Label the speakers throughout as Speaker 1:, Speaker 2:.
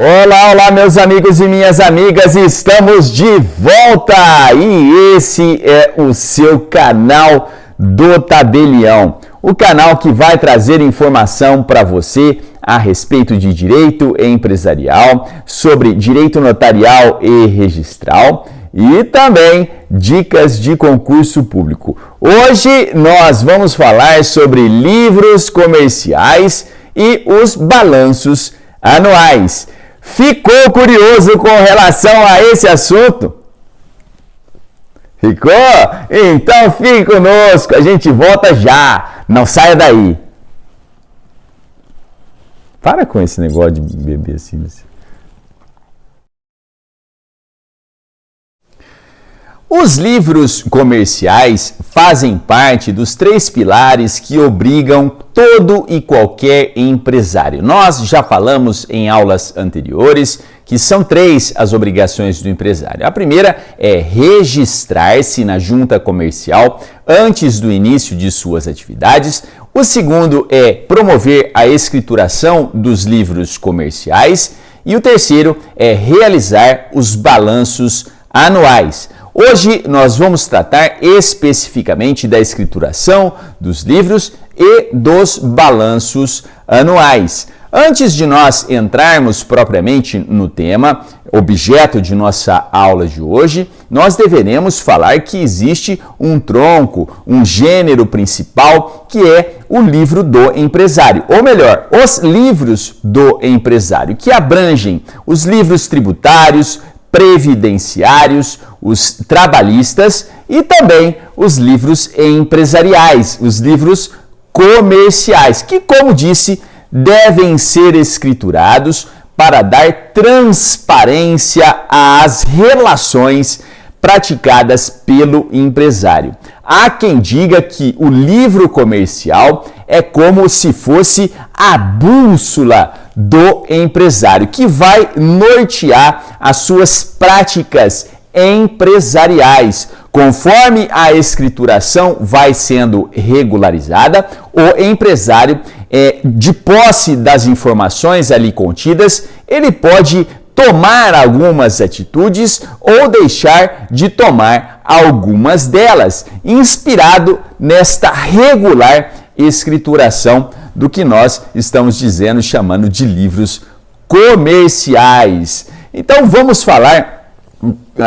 Speaker 1: Olá, olá, meus amigos e minhas amigas, estamos de volta e esse é o seu canal do Tabelião, o canal que vai trazer informação para você a respeito de direito empresarial, sobre direito notarial e registral e também dicas de concurso público. Hoje nós vamos falar sobre livros comerciais e os balanços anuais. Ficou curioso com relação a esse assunto? Ficou? Então fique conosco, a gente volta já. Não saia daí. Para com esse negócio de beber assim. Os livros comerciais fazem parte dos 3 pilares que obrigam todo e qualquer empresário. Nós já falamos em aulas anteriores que são 3 as obrigações do empresário. A primeira é registrar-se na junta comercial antes do início de suas atividades. O segundo é promover a escrituração dos livros comerciais. E o terceiro é realizar os balanços anuais. Hoje nós vamos tratar especificamente da escrituração dos livros e dos balanços anuais. Antes de nós entrarmos propriamente no tema, objeto de nossa aula de hoje, nós deveremos falar que existe um tronco, um gênero principal, que é o livro do empresário, ou melhor, os livros do empresário, que abrangem os livros tributários, previdenciários, os trabalhistas e também os livros empresariais, os livros comerciais, que, como disse, devem ser escriturados para dar transparência às relações praticadas pelo empresário. Há quem diga que o livro comercial é como se fosse a bússola do empresário, que vai nortear as suas práticas empresariais. Conforme a escrituração vai sendo regularizada, o empresário, de posse das informações ali contidas, ele pode tomar algumas atitudes ou deixar de tomar algumas delas, inspirado nesta regular escrituração do que nós estamos dizendo, chamando de livros comerciais. Então vamos falar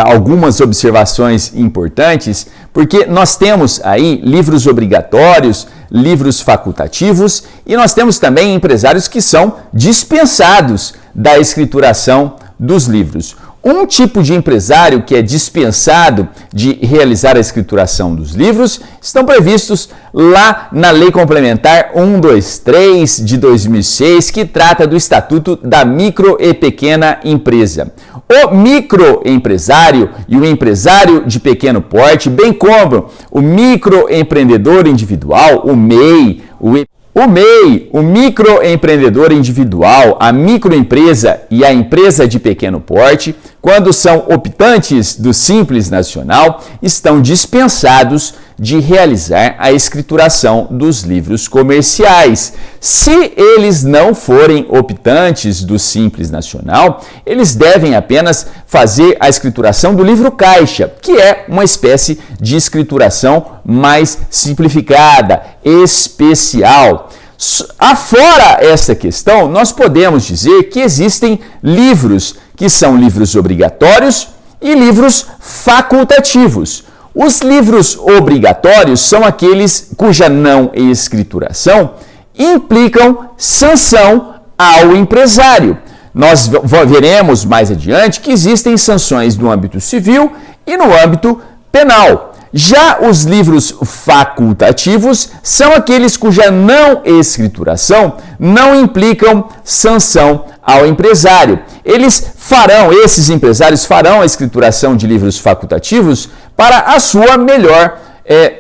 Speaker 1: algumas observações importantes, porque nós temos aí livros obrigatórios, livros facultativos e nós temos também empresários que são dispensados da escrituração dos livros. Um tipo de empresário que é dispensado de realizar a escrituração dos livros estão previstos lá na Lei Complementar 123 de 2006, que trata do Estatuto da Micro e Pequena Empresa. O microempresário e o empresário de pequeno porte, bem como o microempreendedor individual, o MEI, o microempreendedor individual, a microempresa e a empresa de pequeno porte, quando são optantes do Simples Nacional, estão dispensados de realizar a escrituração dos livros comerciais. Se eles não forem optantes do Simples Nacional, eles devem apenas fazer a escrituração do livro caixa, que é uma espécie de escrituração mais simplificada, especial. Afora essa questão, nós podemos dizer que existem livros que são livros obrigatórios e livros facultativos. Os livros obrigatórios são aqueles cuja não escrituração implicam sanção ao empresário. Nós veremos mais adiante que existem sanções no âmbito civil e no âmbito penal. Já os livros facultativos são aqueles cuja não escrituração não implicam sanção ao empresário. Esses empresários farão a escrituração de livros facultativos para a sua melhor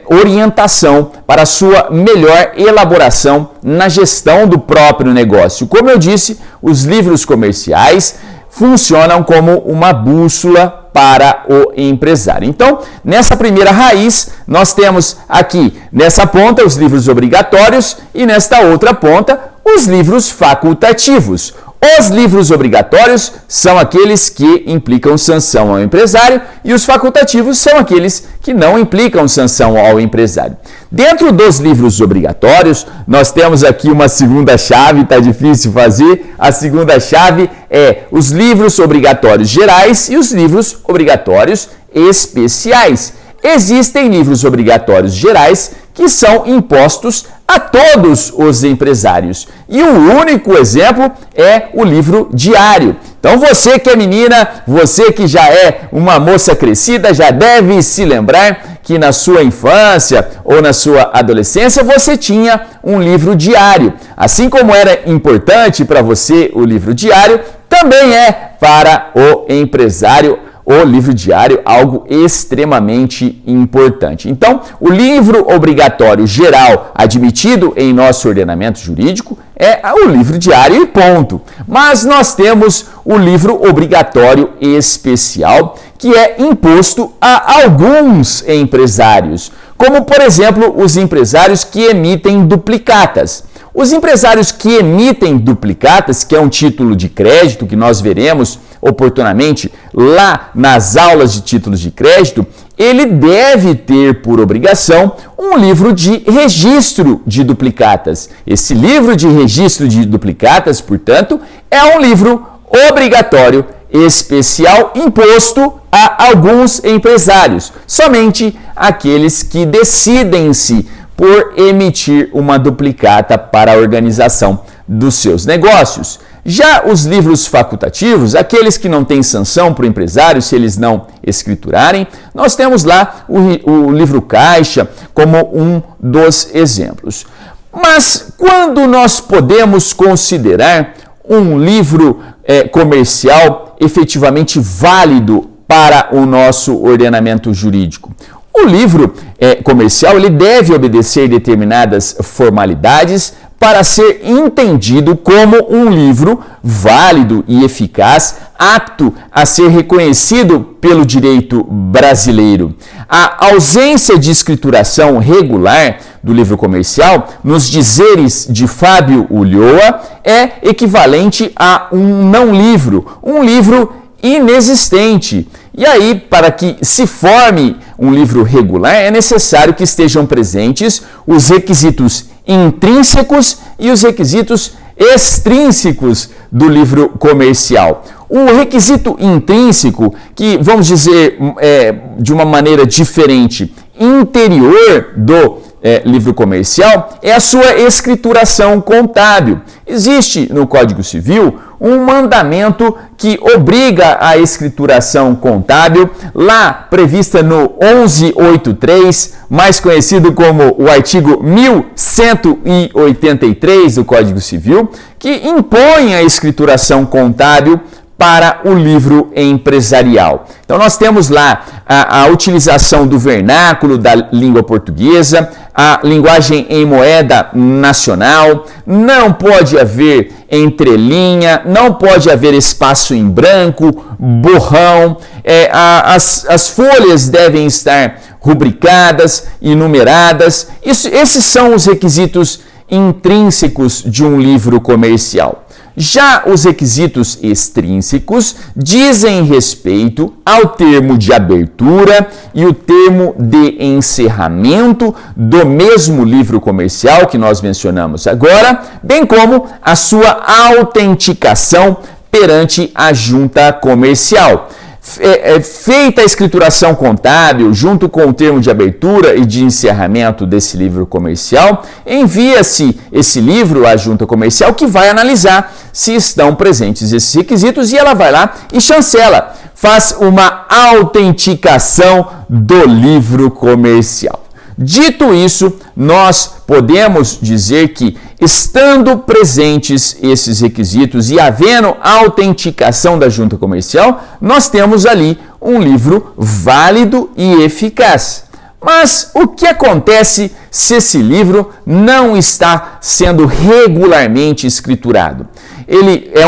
Speaker 1: orientação, para a sua melhor elaboração na gestão do próprio negócio. Como eu disse, os livros comerciais funcionam como uma bússola para o empresário. Então, nessa primeira raiz, nós temos aqui, nessa ponta, os livros obrigatórios e nesta outra ponta, os livros facultativos. Os livros obrigatórios são aqueles que implicam sanção ao empresário e os facultativos são aqueles que não implicam sanção ao empresário. Dentro dos livros obrigatórios, nós temos aqui uma segunda chave, tá difícil fazer. A segunda chave é os livros obrigatórios gerais e os livros obrigatórios especiais. Existem livros obrigatórios gerais que são impostos a todos os empresários. E o único exemplo é o livro diário. Então você que é menina, você que já é uma moça crescida, já deve se lembrar que na sua infância ou na sua adolescência você tinha um livro diário. Assim como era importante para você o livro diário, também é para o empresário o livro diário algo extremamente importante. Então, o livro obrigatório geral admitido em nosso ordenamento jurídico é o livro diário e ponto. Mas nós temos o livro obrigatório especial, que é imposto a alguns empresários, como, por exemplo, os empresários que emitem duplicatas. Os empresários que emitem duplicatas, que é um título de crédito que nós veremos oportunamente lá nas aulas de títulos de crédito, ele deve ter por obrigação um livro de registro de duplicatas. Esse livro de registro de duplicatas, portanto, é um livro obrigatório especial imposto a alguns empresários, somente aqueles que decidem-se por emitir uma duplicata para a organização dos seus negócios. Já os livros facultativos, aqueles que não têm sanção para o empresário, se eles não escriturarem, nós temos lá o livro caixa como um dos exemplos. Mas quando nós podemos considerar um livro comercial efetivamente válido para o nosso ordenamento jurídico? O livro comercial ele deve obedecer determinadas formalidades para ser entendido como um livro válido e eficaz, apto a ser reconhecido pelo direito brasileiro. A ausência de escrituração regular do livro comercial, nos dizeres de Fábio Ulloa, é equivalente a um não livro, um livro inexistente. E aí, para que se forme um livro regular, é necessário que estejam presentes os requisitos intrínsecos e os requisitos extrínsecos do livro comercial. O requisito intrínseco, que vamos dizer de uma maneira diferente, interior do livro comercial, é a sua escrituração contábil. Existe no Código Civil um mandamento que obriga a escrituração contábil, lá prevista no 1183, mais conhecido como o artigo 1183 do Código Civil, que impõe a escrituração contábil para o livro empresarial. Então nós temos lá a utilização do vernáculo da língua portuguesa, a linguagem em moeda nacional, não pode haver entrelinha, não pode haver espaço em branco, borrão, as folhas devem estar rubricadas e numeradas. Esses são os requisitos intrínsecos de um livro comercial. Já os requisitos extrínsecos dizem respeito ao termo de abertura e o termo de encerramento do mesmo livro comercial que nós mencionamos agora, bem como a sua autenticação perante a junta comercial. Feita a escrituração contábil junto com o termo de abertura e de encerramento desse livro comercial, envia-se esse livro à junta comercial, que vai analisar se estão presentes esses requisitos, e ela vai lá e chancela, faz uma autenticação do livro comercial. Dito isso, nós podemos dizer que, estando presentes esses requisitos e havendo autenticação da junta comercial, nós temos ali um livro válido e eficaz. Mas o que acontece se esse livro não está sendo regularmente escriturado? Ele é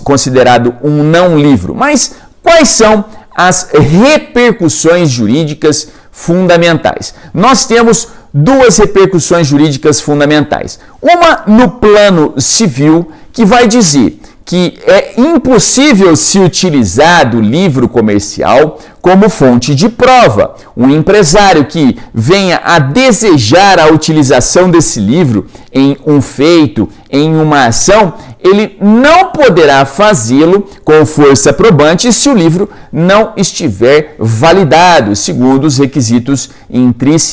Speaker 1: considerado um não livro, mas quais são as repercussões jurídicas fundamentais? Nós temos duas repercussões jurídicas fundamentais. Uma no plano civil, que vai dizer que é impossível se utilizar do livro comercial como fonte de prova. Um empresário que venha a desejar a utilização desse livro em um feito, em uma ação, ele não poderá fazê-lo com força probante se o livro não estiver validado, segundo os requisitos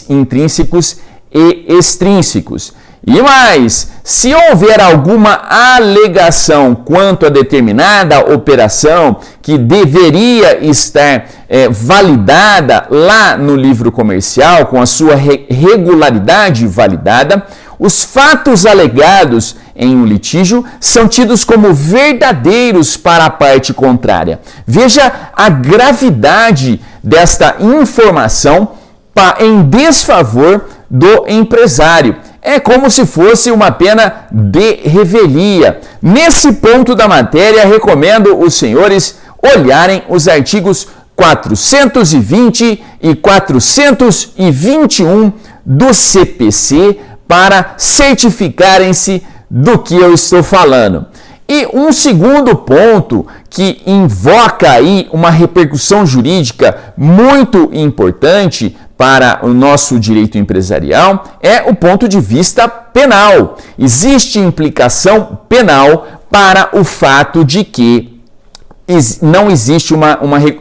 Speaker 1: intrínsecos e extrínsecos. E mais, se houver alguma alegação quanto a determinada operação que deveria estar validada lá no livro comercial, com a sua regularidade validada, os fatos alegados em um litígio são tidos como verdadeiros para a parte contrária. Veja a gravidade desta informação em desfavor do empresário. É como se fosse uma pena de revelia. Nesse ponto da matéria, recomendo os senhores olharem os artigos 420 e 421 do CPC para certificarem-se do que eu estou falando. E um segundo ponto que invoca aí uma repercussão jurídica muito importante para o nosso direito empresarial é o ponto de vista penal. Existe implicação penal para o fato de que não existe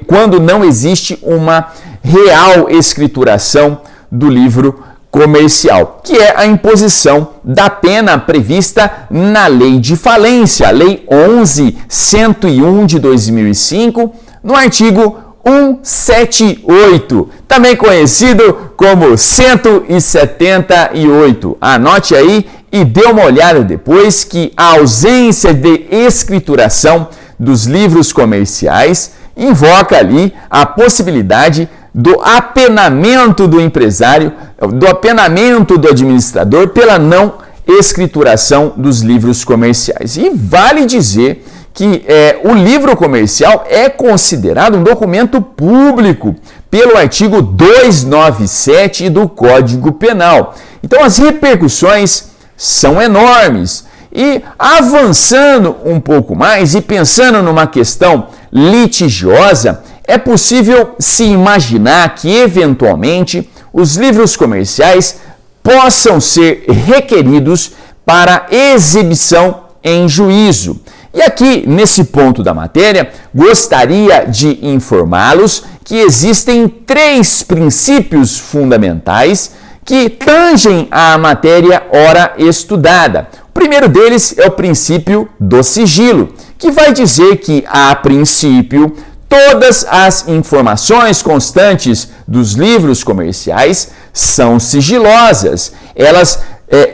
Speaker 1: quando não existe uma real escrituração do livro comercial, que é a imposição da pena prevista na Lei de Falência, a Lei 11.101 de 2005, no artigo 178, também conhecido como 178. Anote aí e dê uma olhada depois que a ausência de escrituração dos livros comerciais invoca ali a possibilidade do apenamento do empresário, do apenamento do administrador pela não escrituração dos livros comerciais. E vale dizer que o livro comercial é considerado um documento público pelo artigo 297 do Código Penal. Então as repercussões são enormes. E avançando um pouco mais e pensando numa questão litigiosa, é possível se imaginar que, eventualmente, os livros comerciais possam ser requeridos para exibição em juízo. E aqui, nesse ponto da matéria, gostaria de informá-los que existem 3 princípios fundamentais que tangem a matéria ora estudada. O primeiro deles é o princípio do sigilo, que vai dizer que, a princípio, todas as informações constantes dos livros comerciais são sigilosas. Elas,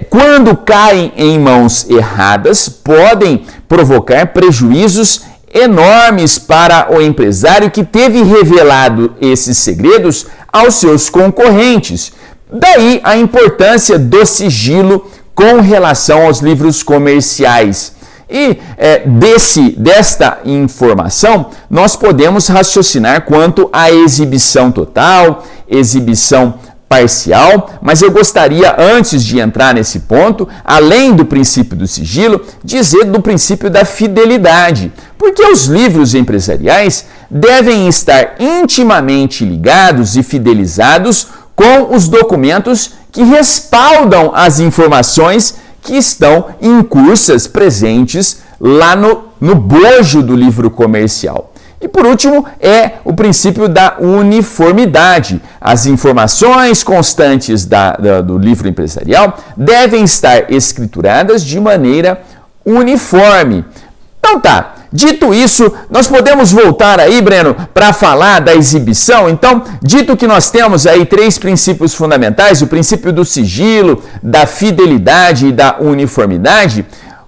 Speaker 1: quando caem em mãos erradas, podem provocar prejuízos enormes para o empresário que teve revelado esses segredos aos seus concorrentes. Daí a importância do sigilo com relação aos livros comerciais. E desta informação, nós podemos raciocinar quanto à exibição total, exibição parcial, mas eu gostaria, antes de entrar nesse ponto, além do princípio do sigilo, dizer do princípio da fidelidade, porque os livros empresariais devem estar intimamente ligados e fidelizados com os documentos que respaldam as informações que estão incursas, presentes lá no bojo do livro comercial. E por último, é o princípio da uniformidade. As informações constantes do livro empresarial devem estar escrituradas de maneira uniforme. Então tá, dito isso, nós podemos voltar aí, Breno, para falar da exibição. Então, dito que nós temos aí 3 princípios fundamentais, o princípio do sigilo, da fidelidade e da uniformidade,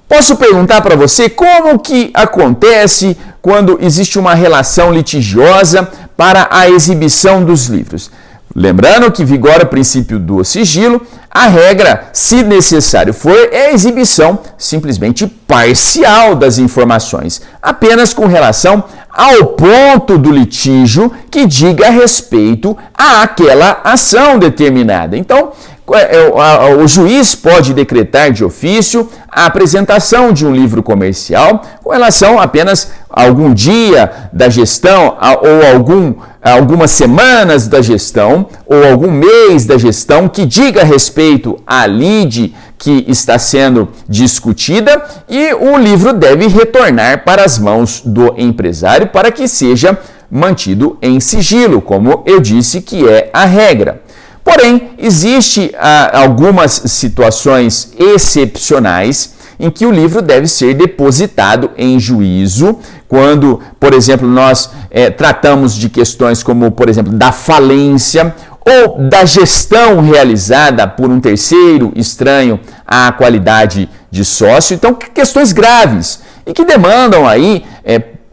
Speaker 1: posso perguntar para você como que acontece quando existe uma relação litigiosa para a exibição dos livros? Lembrando que vigora o princípio do sigilo, a regra, se necessário for, é a exibição simplesmente parcial das informações, apenas com relação ao ponto do litígio que diga respeito àquela ação determinada. Então, o juiz pode decretar de ofício a apresentação de um livro comercial com relação apenas a algum dia da gestão ou algumas semanas da gestão ou algum mês da gestão que diga respeito à lide que está sendo discutida, e o livro deve retornar para as mãos do empresário para que seja mantido em sigilo, como eu disse que é a regra. Porém, existe algumas situações excepcionais em que o livro deve ser depositado em juízo, quando, por exemplo, nós tratamos de questões como, por exemplo, da falência ou da gestão realizada por um terceiro estranho à qualidade de sócio. Então, questões graves e que demandam aí,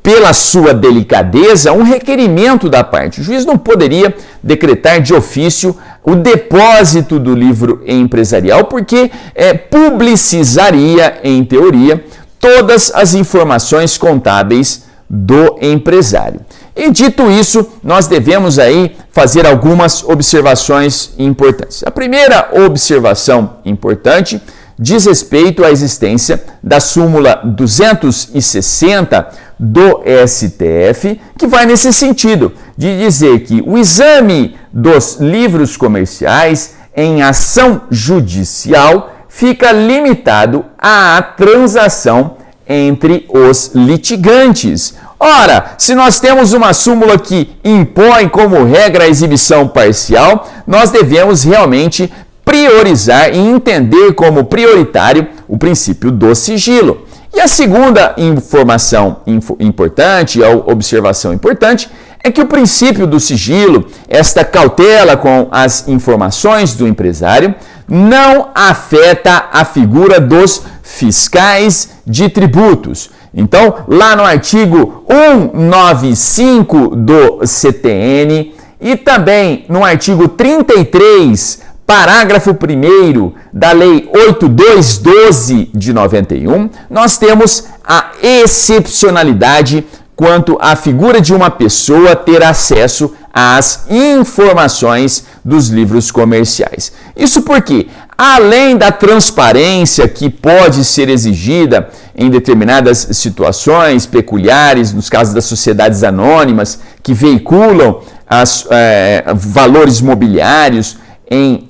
Speaker 1: pela sua delicadeza, um requerimento da parte. O juiz não poderia decretar de ofício o depósito do livro empresarial, porque publicizaria, em teoria, todas as informações contábeis do empresário. E dito isso, nós devemos aí fazer algumas observações importantes. A primeira observação importante diz respeito à existência da súmula 260 do STF, que vai nesse sentido, de dizer que o exame dos livros comerciais em ação judicial fica limitado à transação entre os litigantes. Ora, se nós temos uma súmula que impõe como regra a exibição parcial, nós devemos realmente priorizar e entender como prioritário o princípio do sigilo. E a segunda informação importante, ou observação importante, é que o princípio do sigilo, esta cautela com as informações do empresário, não afeta a figura dos fiscais de tributos. Então, lá no artigo 195 do CTN e também no artigo 33, parágrafo 1º da Lei 8212 de 91, nós temos a excepcionalidade quanto à figura de uma pessoa ter acesso às informações dos livros comerciais. Isso porque, além da transparência que pode ser exigida em determinadas situações peculiares, nos casos das sociedades anônimas que veiculam valores mobiliários em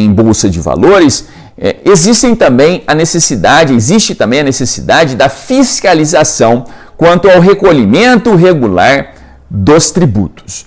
Speaker 1: bolsa de valores, existe também a necessidade da fiscalização quanto ao recolhimento regular dos tributos.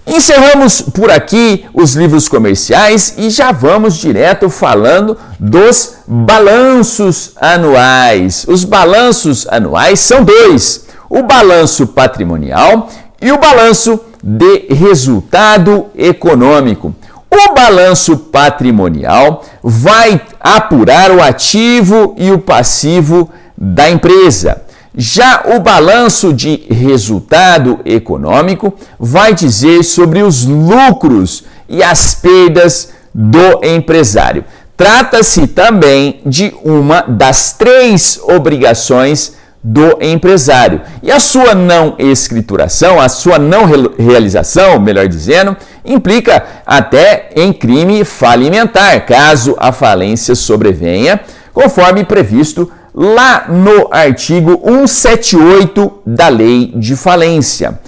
Speaker 1: Encerramos por aqui os livros comerciais e já vamos direto falando dos balanços anuais. Os balanços anuais são dois: o balanço patrimonial e o balanço de resultado econômico. O balanço patrimonial vai apurar o ativo e o passivo da empresa. Já o balanço de resultado econômico vai dizer sobre os lucros e as perdas do empresário. Trata-se também de uma das 3 obrigações do empresário. E a sua não escrituração, a sua não realização, melhor dizendo, implica até em crime falimentar, caso a falência sobrevenha, conforme previsto lá no artigo 178 da Lei de Falência.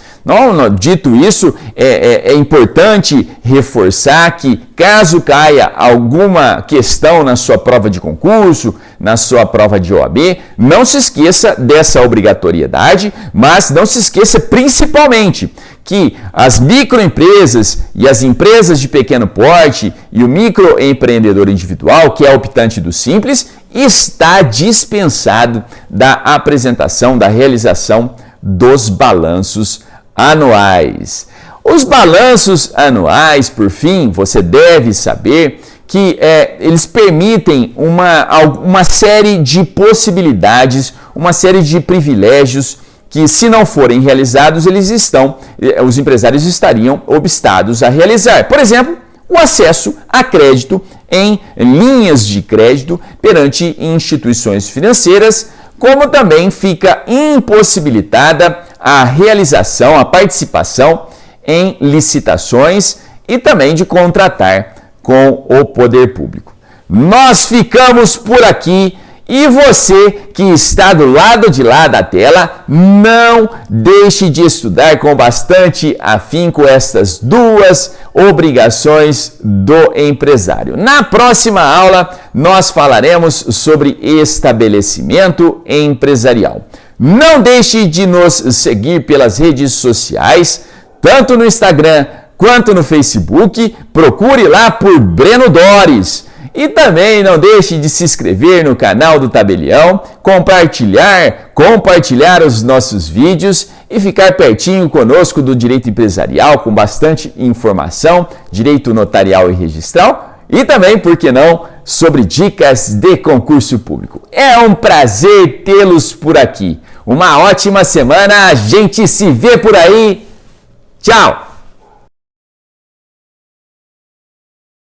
Speaker 1: Dito isso, é importante reforçar que, caso caia alguma questão na sua prova de concurso, na sua prova de OAB, não se esqueça dessa obrigatoriedade, mas não se esqueça principalmente que as microempresas e as empresas de pequeno porte e o microempreendedor individual, que é optante do Simples, está dispensado da apresentação, da realização dos balanços anuais. Os balanços anuais, por fim, você deve saber que eles permitem uma série de possibilidades, uma série de privilégios que, se não forem realizados, os empresários estariam obstados a realizar. Por exemplo, o acesso a crédito em linhas de crédito perante instituições financeiras, como também fica impossibilitada a realização, a participação em licitações e também de contratar com o poder público. Nós ficamos por aqui e você que está do lado de lá da tela, não deixe de estudar com bastante afinco estas duas obrigações do empresário. Na próxima aula, nós falaremos sobre estabelecimento empresarial. Não deixe de nos seguir pelas redes sociais, tanto no Instagram quanto no Facebook. Procure lá por Breno Dores. E também não deixe de se inscrever no canal do Tabelião, compartilhar os nossos vídeos e ficar pertinho conosco do direito empresarial com bastante informação, direito notarial e registral e também, por que não, sobre dicas de concurso público. É um prazer tê-los por aqui. Uma ótima semana, a gente se vê por aí. Tchau!